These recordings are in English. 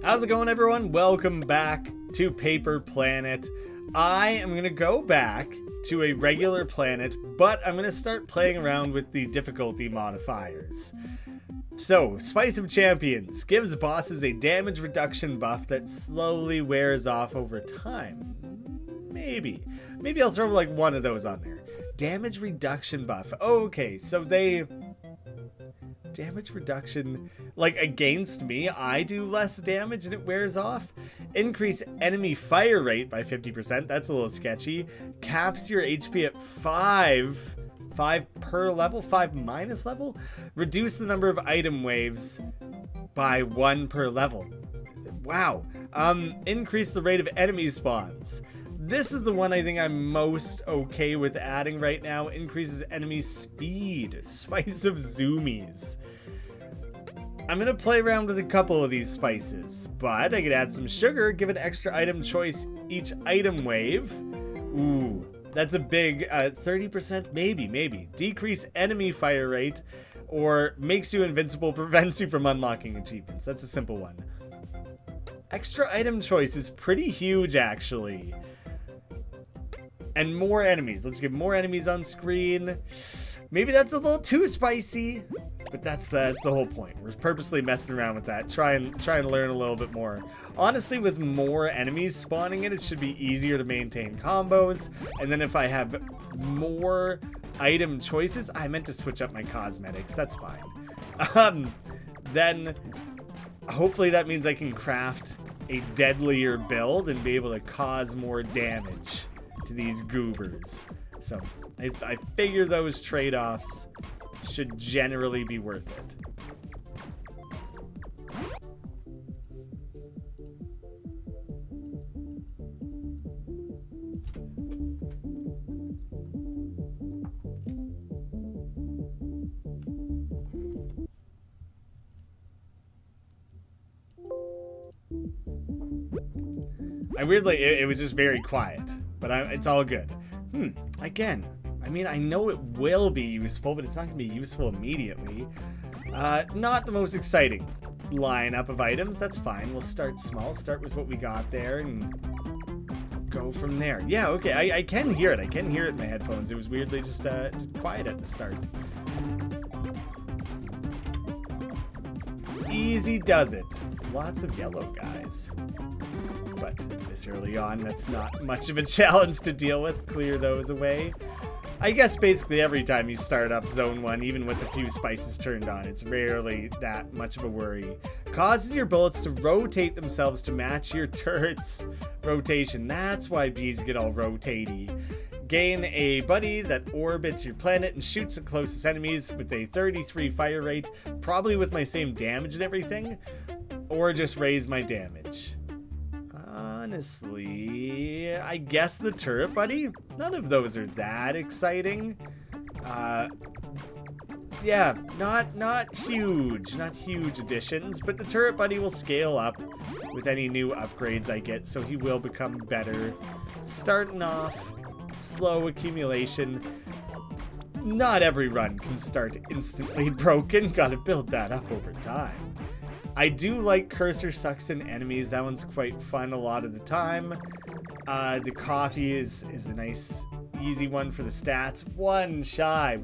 How's it going, everyone? Welcome back to Paper Planet. I am going to go back to a regular planet, but I'm going to start playing around with the difficulty modifiers. So, Spice of Champions gives bosses a damage reduction buff that slowly wears off over time. Maybe I'll throw like one of those on there. Damage reduction buff. Okay, so damage reduction, like against me, I do less damage and it wears off. Increase enemy fire rate by 50%. That's a little sketchy. Caps your HP at 5 per level, 5 minus level. Reduce the number of item waves by 1 per level. Wow. Increase the rate of enemy spawns. This is the one I think I'm most okay with adding right now. Increases enemy speed. Spice of Zoomies. I'm going to play around with a couple of these spices, but I could add some sugar, give an extra item choice each item wave. Ooh, that's a big 30%, maybe. Decrease enemy fire rate, or makes you invincible, prevents you from unlocking achievements. That's a simple one. Extra item choice is pretty huge, actually. And more enemies. Let's get more enemies on screen. Maybe that's a little too spicy, but that's the whole point. We're purposely messing around with that, trying to learn a little bit more. Honestly, with more enemies spawning in, it should be easier to maintain combos. And then if I have more item choices, I meant to switch up my cosmetics. That's fine. Then hopefully that means I can craft a deadlier build and be able to cause more damage to these goobers. So I figure those trade-offs should generally be worth it. It was just very quiet, but it's all good. Again, I mean, I know it will be useful, but it's not going to be useful immediately. Not the most exciting lineup of items. That's fine. We'll start small, start with what we got there, and go from there. Yeah, okay, I can hear it. I can hear it in my headphones. It was weirdly just quiet at the start. Easy does it. Lots of yellow guys. But this early on, that's not much of a challenge to deal with. Clear those away. I guess basically every time you start up Zone 1, even with a few spices turned on, it's rarely that much of a worry. Causes your bullets to rotate themselves to match your turret's rotation. That's why bees get all rotatey. Gain a buddy that orbits your planet and shoots at closest enemies with a 33 fire rate, probably with my same damage and everything, or just raise my damage. Honestly, I guess the turret buddy. None of those are that exciting. Yeah, not huge additions, but the turret buddy will scale up with any new upgrades I get, so he will become better. Starting off, slow accumulation. Not every run can start instantly broken. Gotta build that up over time. I do like cursor sucks in enemies. That one's quite fun a lot of the time. The coffee is a nice, easy one for the stats. One shy,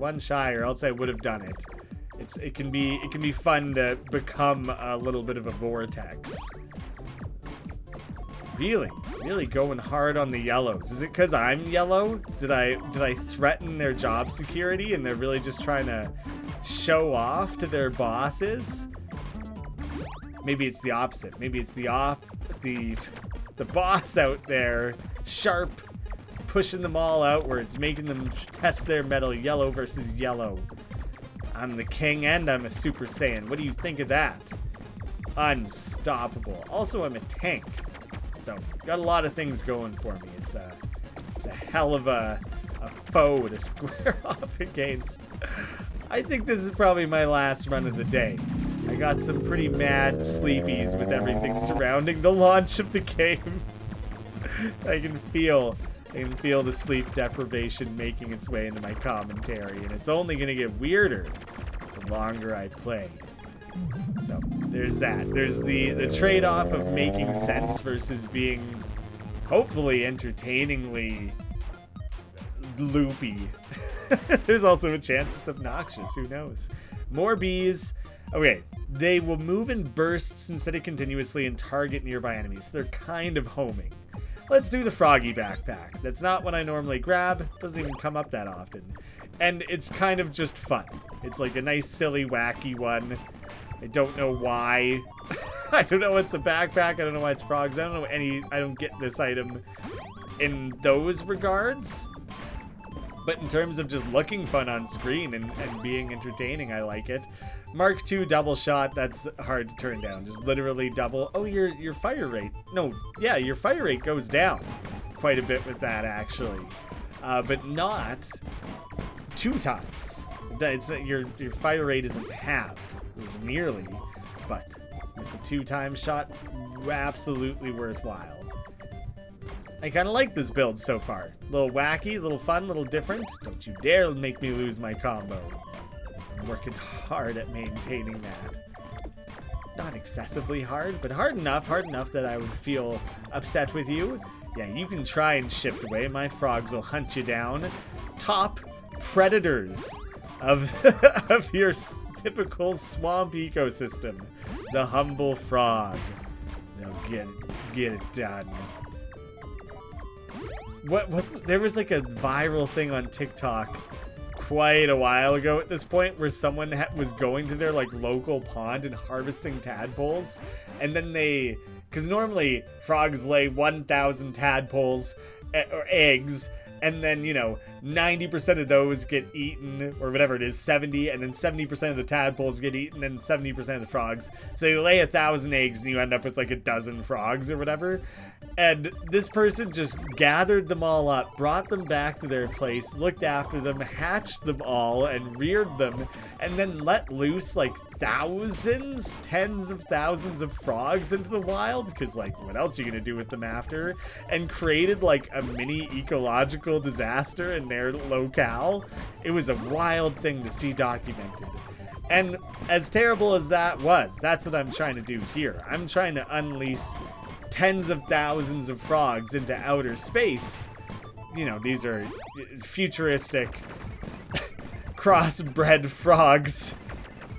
or else I would have done it. It can be fun to become a little bit of a vortex. Really going hard on the yellows. Is it because I'm yellow? Did I threaten their job security and they're really just trying to show off to their bosses? Maybe it's the opposite. Maybe it's the boss out there, sharp, pushing them all outwards, making them test their metal, yellow versus yellow. I'm the king and I'm a Super Saiyan. What do you think of that? Unstoppable. Also, I'm a tank. So, got a lot of things going for me. It's a hell of a foe to square off against. I think this is probably my last run of the day. I got some pretty mad sleepies with everything surrounding the launch of the game. I can feel the sleep deprivation making its way into my commentary, and it's only going to get weirder the longer I play. So there's that. There's the trade-off of making sense versus being hopefully entertainingly loopy. There's also a chance it's obnoxious. Who knows? More bees. Okay, they will move in bursts instead of continuously and target nearby enemies. They're kind of homing. Let's do the froggy backpack. That's not what I normally grab. Doesn't even come up that often. And it's kind of just fun. It's like a nice, silly, wacky one. I don't know why. I don't know it's a backpack. I don't know why it's frogs. I don't get this item in those regards. But in terms of just looking fun on screen and being entertaining, I like it. Mark II double shot, that's hard to turn down. Just literally double. Oh, your fire rate. No, yeah, your fire rate goes down quite a bit with that, actually. But not 2 times. It's, your fire rate isn't halved. It was nearly, but with the 2-time shot, absolutely worthwhile. I kind of like this build so far. A little wacky, a little fun, a little different. Don't you dare make me lose my combo. I'm working hard at maintaining that. Not excessively hard, but hard enough that I would feel upset with you. Yeah, you can try and shift away. My frogs will hunt you down. Top predators of, of your typical swamp ecosystem. The humble frog. They'll get it done. There was like a viral thing on TikTok quite a while ago at this point where someone was going to their like local pond and harvesting tadpoles, and then because normally frogs lay 1,000 tadpoles or eggs, and then 90% of those get eaten, or whatever it is, 70, and then 70% of the tadpoles get eaten, and 70% of the frogs. So you lay 1,000 eggs and you end up with like a dozen frogs or whatever. And this person just gathered them all up, brought them back to their place, looked after them, hatched them all, and reared them, and then let loose like thousands, tens of thousands of frogs into the wild, because like what else are you gonna do with them after? And created like a mini ecological disaster in their locale. It was a wild thing to see documented. And as terrible as that was, that's what I'm trying to do here. I'm trying to unleash tens of thousands of frogs into outer space. These are futuristic crossbred frogs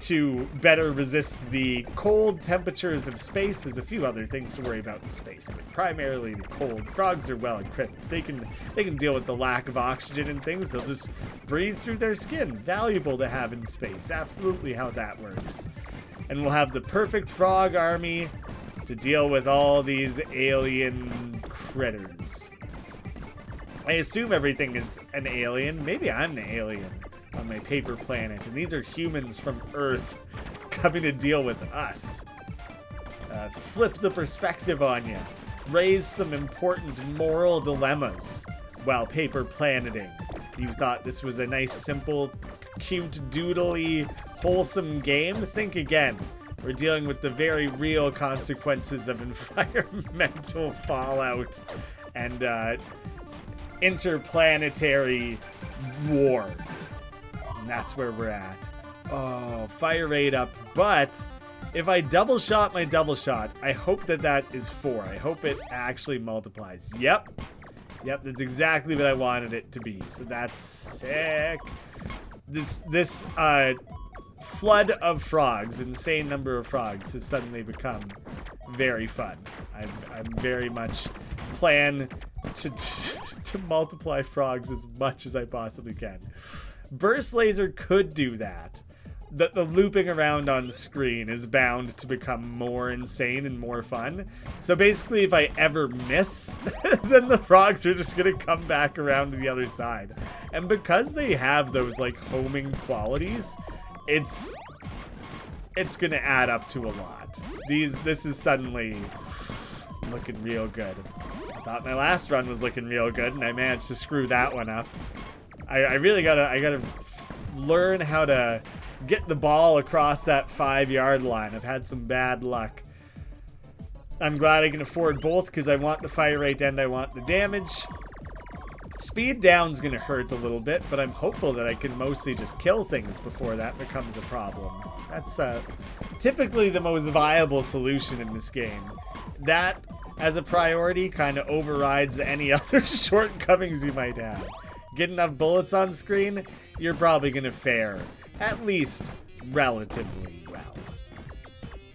to better resist the cold temperatures of space. There's a few other things to worry about in space, but primarily the cold. Frogs are well equipped. They can deal with the lack of oxygen and things. They'll just breathe through their skin. Valuable to have in space. Absolutely how that works. And we'll have the perfect frog army to deal with all these alien critters. I assume everything is an alien. Maybe I'm the alien on my paper planet, and these are humans from Earth coming to deal with us. Flip the perspective on you. Raise some important moral dilemmas while paper planeting. You thought this was a nice, simple, cute, doodly, wholesome game? Think again. We're dealing with the very real consequences of environmental fallout and interplanetary war. And that's where we're at. Oh, fire rate up. But if I double shot my double shot, I hope that is 4. I hope it actually multiplies. Yep, that's exactly what I wanted it to be. So that's sick. This flood of frogs, insane number of frogs, has suddenly become very fun. I'm very much plan to multiply frogs as much as I possibly can. Burst laser could do that. The looping around on the screen is bound to become more insane and more fun. So basically, if I ever miss, then the frogs are just gonna come back around to the other side. And because they have those like homing qualities, it's gonna add up to a lot. This is suddenly looking real good. I thought my last run was looking real good, and I managed to screw that one up. I really gotta learn how to get the ball across that 5-yard line. I've had some bad luck. I'm glad I can afford both because I want the fire rate and I want the damage. Speed down's gonna hurt a little bit, but I'm hopeful that I can mostly just kill things before that becomes a problem. That's typically the most viable solution in this game. That, as a priority, kind of overrides any other shortcomings you might have. Get enough bullets on screen, you're probably going to fare, at least, relatively well.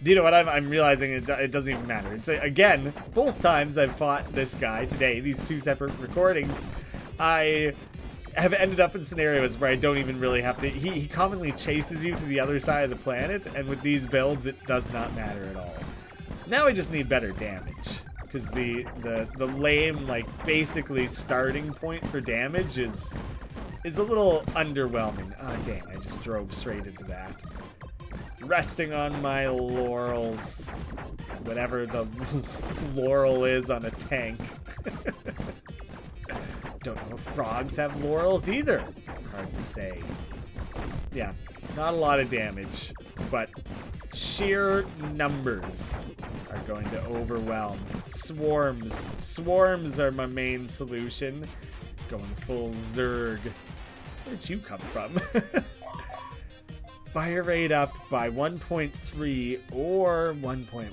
Do you know what? I'm realizing it doesn't even matter. It's, again, both times I've fought this guy today, these two separate recordings, I have ended up in scenarios where I don't even really have to... He commonly chases you to the other side of the planet, and with these builds, it does not matter at all. Now I just need better damage, because the lame, like, basically starting point for damage is a little underwhelming. Oh, dang, I just drove straight into that. Resting on my laurels. Whatever the laurel is on a tank. Don't know if frogs have laurels either. Hard to say. Yeah, not a lot of damage, but sheer numbers are going to overwhelm. Swarms. Swarms are my main solution. Going full Zerg. Where'd you come from? Fire rate up by 1.3 or 1.1.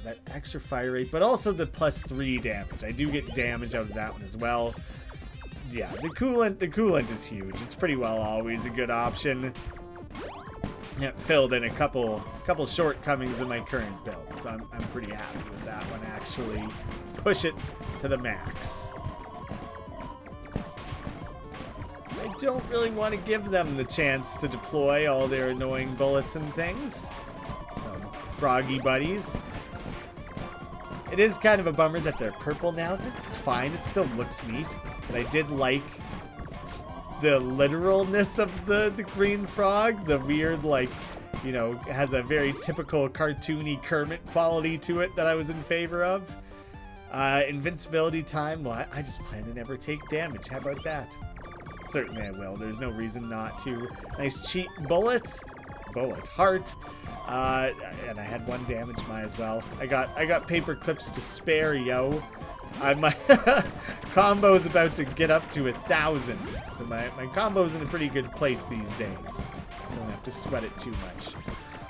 That extra fire rate, but also the +3 damage. I do get damage out of that one as well. Yeah, the coolant is huge. It's pretty well always a good option. Yeah, filled in a couple shortcomings in my current build, so I'm pretty happy with that one. Actually, push it to the max. I don't really want to give them the chance to deploy all their annoying bullets and things. So, froggy buddies. It is kind of a bummer that they're purple now. It's fine. It still looks neat. But I did like the literalness of the green frog. The weird, like, you know, has a very typical cartoony Kermit quality to it that I was in favor of. Invincibility time. Well, I just plan to never take damage. How about that? Certainly I will. There's no reason not to. Nice cheap bullet. Heart. And I had 1 damage, might as well. I got paper clips to spare, yo. My combo's about to get up to 1,000, so my combo's in a pretty good place these days. Don't have to sweat it too much.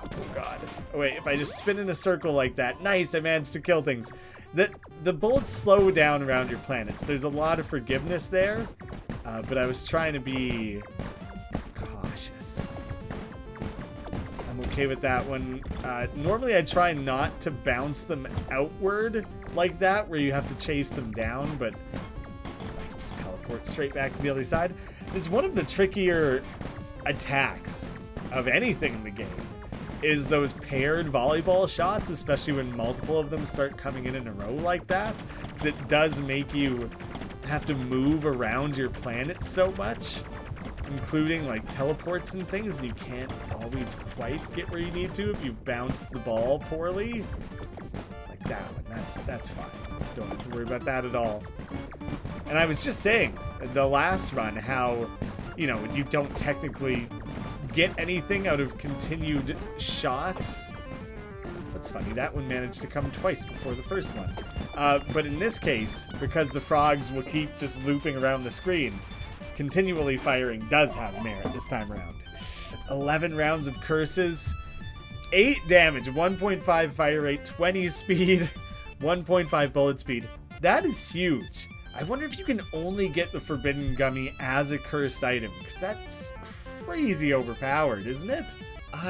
Oh god. Oh wait, if I just spin in a circle like that, nice, I managed to kill things. The bullets slow down around your planets. There's a lot of forgiveness there, but I was trying to be cautious. I'm okay with that one. Normally I try not to bounce them outward like that, where you have to chase them down, but I can just teleport straight back to the other side. It's one of the trickier attacks of anything in the game, is those paired volleyball shots, especially when multiple of them start coming in a row like that, because it does make you have to move around your planet so much, including like teleports and things, and you can't always quite get where you need to if you've bounced the ball poorly. Like that one, that's fine. Don't have to worry about that at all. And I was just saying, the last run, how, you know, you don't technically get anything out of continued shots. That's funny, that one managed to come twice before the first one. But in this case, because the frogs will keep just looping around the screen, continually firing does have merit this time around. 11 rounds of curses, 8 damage, 1.5 fire rate, 20 speed, 1.5 bullet speed. That is huge. I wonder if you can only get the Forbidden Gummy as a cursed item, because that's crazy overpowered, isn't it?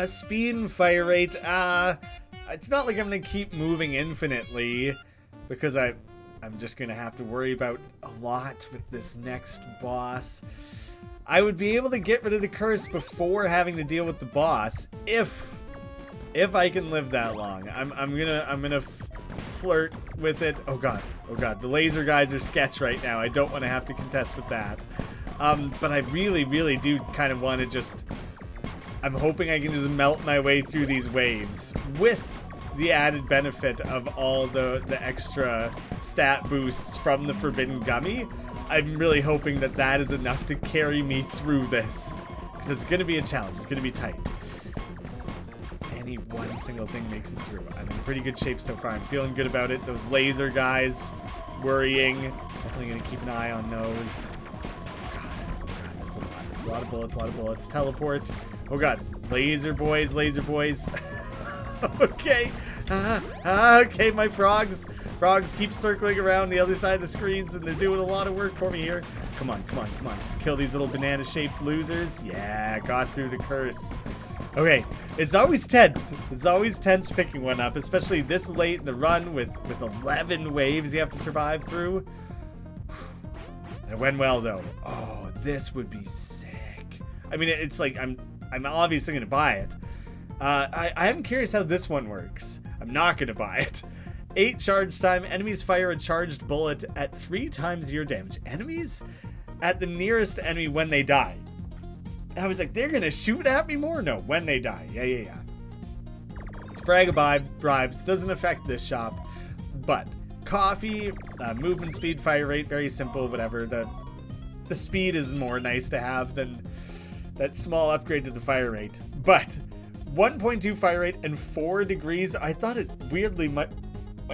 Speed and fire rate, it's not like I'm gonna keep moving infinitely, because I'm just gonna have to worry about a lot with this next boss. I would be able to get rid of the curse before having to deal with the boss if I can live that long. I'm gonna flirt with it. Oh god, the laser guys are sketch right now. I don't want to have to contest with that. But I really do kind of want to just... I'm hoping I can just melt my way through these waves with the added benefit of all the extra stat boosts from the Forbidden Gummy. I'm really hoping that that is enough to carry me through this, because it's going to be a challenge. It's going to be tight. Any one single thing makes it through. I'm in pretty good shape so far. I'm feeling good about it. Those laser guys, worrying. Definitely going to keep an eye on those. Oh god, that's a lot. It's a lot of bullets, Teleport. Oh god, laser boys. Okay. Okay, my frogs keep circling around the other side of the screens, and they're doing a lot of work for me here. Come on. Just kill these little banana-shaped losers. Yeah, got through the curse. Okay, it's always tense. It's always tense picking one up, especially this late in the run with 11 waves you have to survive through. It went well, though. Oh, this would be sick. I mean, it's like I'm obviously going to buy it. I am curious how this one works. I'm not going to buy it. 8 charge time. Enemies fire a charged bullet at 3 times your damage. Enemies at the nearest enemy when they die. I was like, they're going to shoot at me more? No, when they die. Yeah. Brag of bribes doesn't affect this shop, but coffee, movement speed, fire rate, very simple, whatever. The speed is more nice to have than that small upgrade to the fire rate. But 1.2 fire rate and 4 degrees. I thought it weirdly, my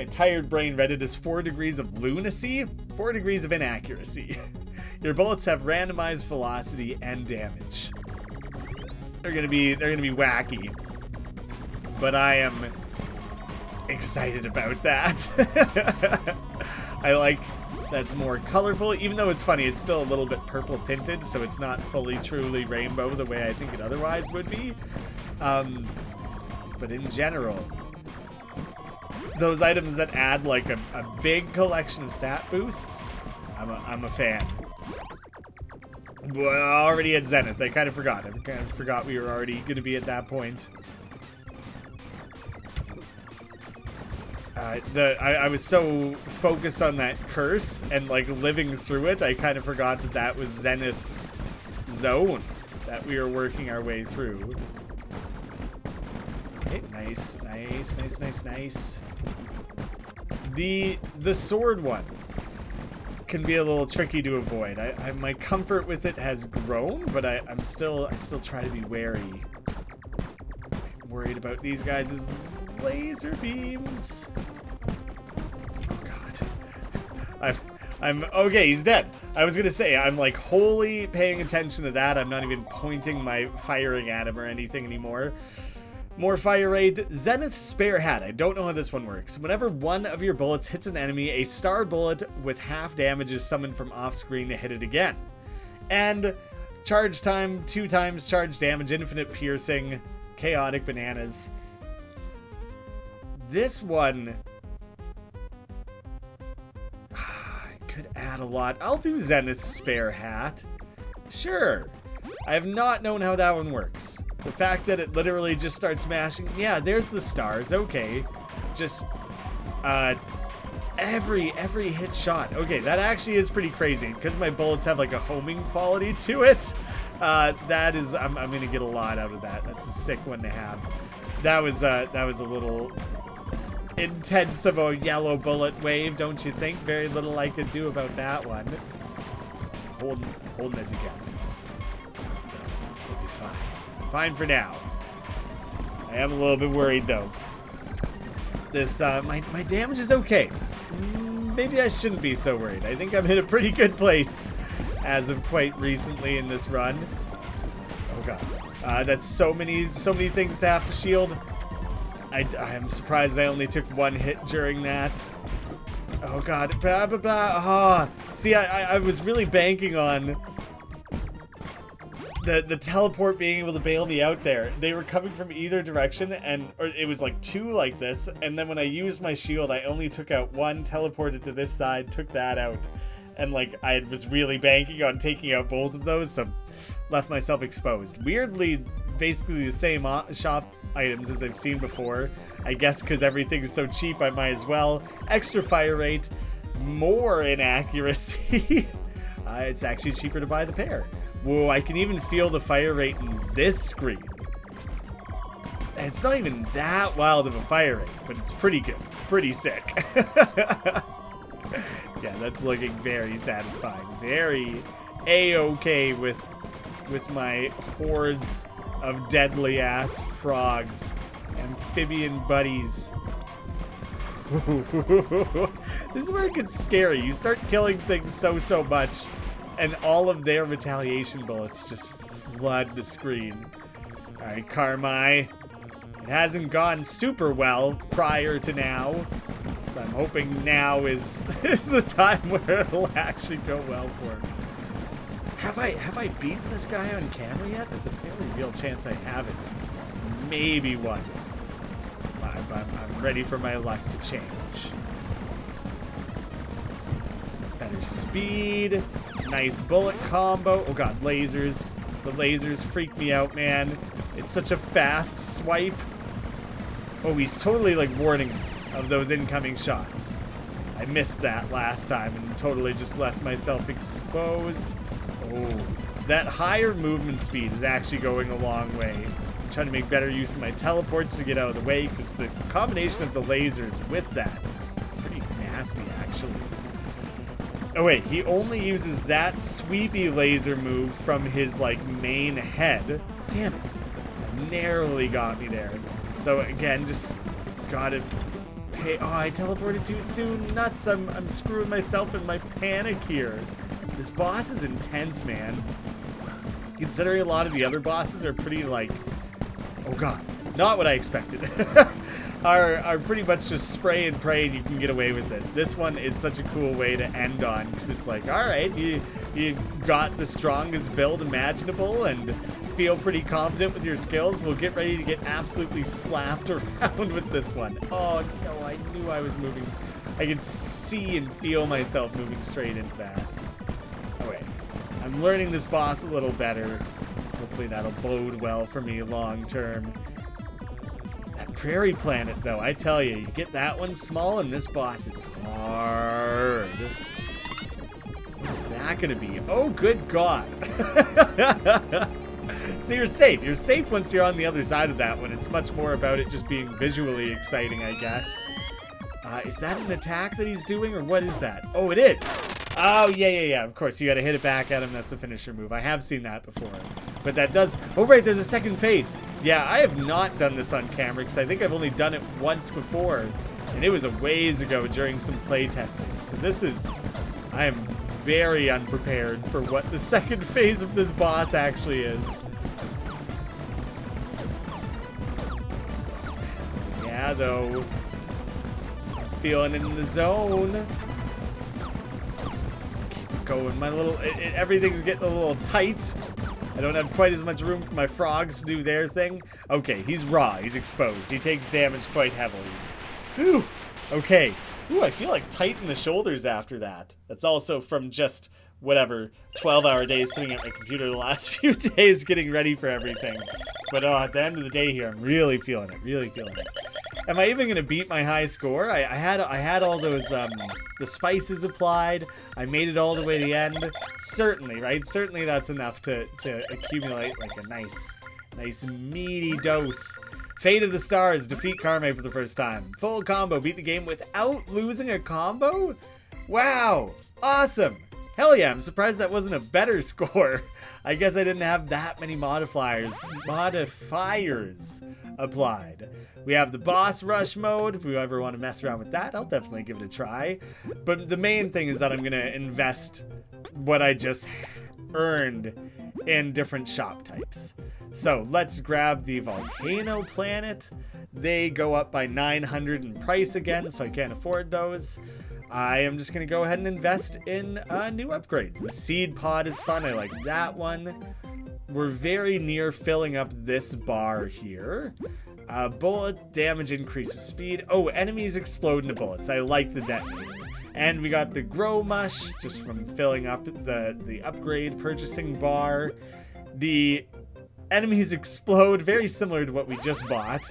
tired brain read it as 4 degrees of lunacy, 4 degrees of inaccuracy. Your bullets have randomized velocity and damage. They're gonna be wacky. But I am excited about that. I like that's more colorful, even though it's funny, it's still a little bit purple tinted, so it's not fully truly rainbow the way I think it otherwise would be. But in general, those items that add like a big collection of stat boosts, I'm a fan. Well, already at Zenith. I kind of forgot. We were already going to be at that point. I was so focused on that curse and like living through it, I kind of forgot that was Zenith's zone that we were working our way through. Okay, nice. The sword one can be a little tricky to avoid. My comfort with it has grown, but I still try to be wary. I'm worried about these guys' laser beams. Oh god. I'm okay, he's dead. I was gonna say, I'm like wholly paying attention to that. I'm not even pointing my firing at him or anything anymore. More fire rate. Zenith's spare hat. I don't know how this one works. Whenever one of your bullets hits an enemy, a star bullet with half damage is summoned from off screen to hit it again. And charge time, 2 times charge damage, infinite piercing, chaotic bananas. This one could add a lot. I'll do Zenith's spare hat. Sure. I have not known how that one works. The fact that it literally just starts mashing. Yeah, there's the stars. Okay. Just every hit shot. Okay, that actually is pretty crazy because my bullets have like a homing quality to it. That is, I'm gonna get a lot out of that. That's a sick one to have. That was a little intense of a yellow bullet wave, don't you think? Very little I could do about that one. Holding it together. We'll be fine. Fine for now. I am a little bit worried though. This my damage is okay. Maybe I shouldn't be so worried. I think I'm in a pretty good place as of quite recently in this run. Oh god. That's so many things to have to shield. I'm surprised I only took 1 hit during that. Oh god. Blah, blah, blah. Oh. See, I was really banking on the teleport being able to bail me out there. They were coming from either direction, or it was like 2 like this, and then when I used my shield, I only took out 1, teleported to this side, took that out, and like I was really banking on taking out both of those, so left myself exposed. Weirdly, basically the same shop items as I've seen before. I guess because everything is so cheap, I might as well. Extra fire rate, more inaccuracy. It's actually cheaper to buy the pair. Whoa, I can even feel the fire rate in this screen. It's not even that wild of a fire rate, but it's pretty good. Pretty sick. Yeah, that's looking very satisfying. Very A-okay with my hordes of deadly ass frogs. Amphibian buddies. This is where it gets scary. You start killing things so much, and all of their retaliation bullets just flood the screen. Alright, Carmi. It hasn't gone super well prior to now. So I'm hoping now is the time where it'll actually go well for him. Have I beaten this guy on camera yet? There's a very real chance I haven't. Maybe once. I'm ready for my luck to change. Better speed. Nice bullet combo. Oh god, lasers. The lasers freak me out, man. It's such a fast swipe. Oh, he's totally like warning of those incoming shots. I missed that last time and totally just left myself exposed. Oh, that higher movement speed is actually going a long way. I'm trying to make better use of my teleports to get out of the way because the combination of the lasers with that is pretty nasty, actually. Oh wait, he only uses that sweepy laser move from his like main head. Damn it. Narrowly got me there. So again, just gotta pay. Oh, I teleported too soon. Nuts. I'm screwing myself in my panic here. This boss is intense, man. Considering a lot of the other bosses are pretty like, oh god, not what I expected. are pretty much just spray and pray and you can get away with it. This one, it's such a cool way to end on because it's like, all right, you got the strongest build imaginable and feel pretty confident with your skills. We'll get ready to get absolutely slapped around with this one. Oh no, I knew I was moving. I could see and feel myself moving straight into that. Okay, I'm learning this boss a little better. Hopefully that'll bode well for me long term. That prairie planet, though, I tell you, you get that one small and this boss is hard. What is that gonna be? Oh, good god. So you're safe. You're safe once you're on the other side of that one. It's much more about it just being visually exciting, I guess. Is that an attack that he's doing, or what is that? Oh, it is. Oh, yeah. Of course, you gotta hit it back at him. That's a finisher move. I have seen that before. But that does... Oh, right, there's a second phase. Yeah, I have not done this on camera, because I think I've only done it once before. And it was a ways ago during some play testing. So this is... I am very unprepared for what the second phase of this boss actually is. Yeah, though. I'm feeling in the zone. Going my little everything's getting a little tight. I don't have quite as much room for my frogs to do their thing. Okay, he's raw, he's exposed, he takes damage quite heavily. Whew. Okay. Ooh, I feel like tight in the shoulders after that. That's also from just whatever 12-hour days sitting at my computer the last few days getting ready for everything. But at the end of the day here, I'm really feeling it. Am I even gonna beat my high score? I had all those the spices applied. I made it all the way to the end. Certainly, right? Certainly that's enough to accumulate like a nice meaty dose. Fate of the Stars, defeat Karma for the first time. Full combo, beat the game without losing a combo? Wow, awesome. Hell yeah, I'm surprised that wasn't a better score. I guess I didn't have that many modifiers applied. We have the boss rush mode. If you ever want to mess around with that, I'll definitely give it a try. But the main thing is that I'm going to invest what I just earned in different shop types. So let's grab the volcano planet. They go up by 900 in price again, so I can't afford those. I am just going to go ahead and invest in new upgrades. The seed pod is fun. I like that one. We're very near filling up this bar here. Bullet damage increase with speed. Oh, enemies explode into bullets. I like the detonator. And we got the grow mush just from filling up the upgrade purchasing bar. The enemies explode, very similar to what we just bought.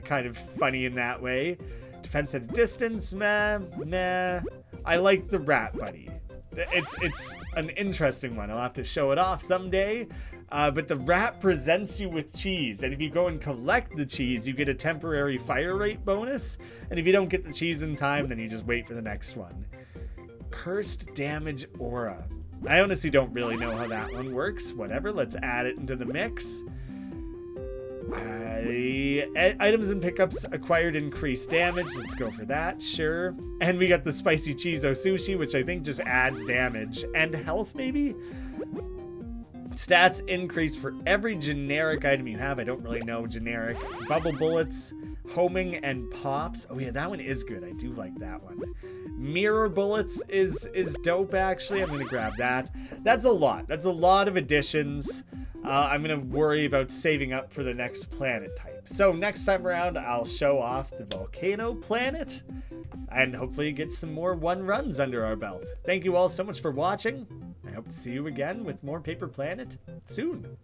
Kind of funny in that way. Defense at a distance, meh. I like the rat buddy. It's an interesting one. I'll have to show it off someday. But the rat presents you with cheese, and if you go and collect the cheese, you get a temporary fire rate bonus. And if you don't get the cheese in time, then you just wait for the next one. Cursed damage aura. I honestly don't really know how that one works. Whatever, let's add it into the mix. Items and pickups acquired increased damage. Let's go for that, sure. And we got the spicy Chizo sushi, which I think just adds damage and health, maybe. Stats increase for every generic item you have. I don't really know generic. Bubble bullets, homing, and pops. Oh yeah, that one is good. I do like that one. Mirror bullets is dope, actually. I'm going to grab that. That's a lot. That's a lot of additions. I'm going to worry about saving up for the next planet type. So next time around, I'll show off the volcano planet and hopefully get some more 1-runs under our belt. Thank you all so much for watching. I hope to see you again with more Paper Planet soon.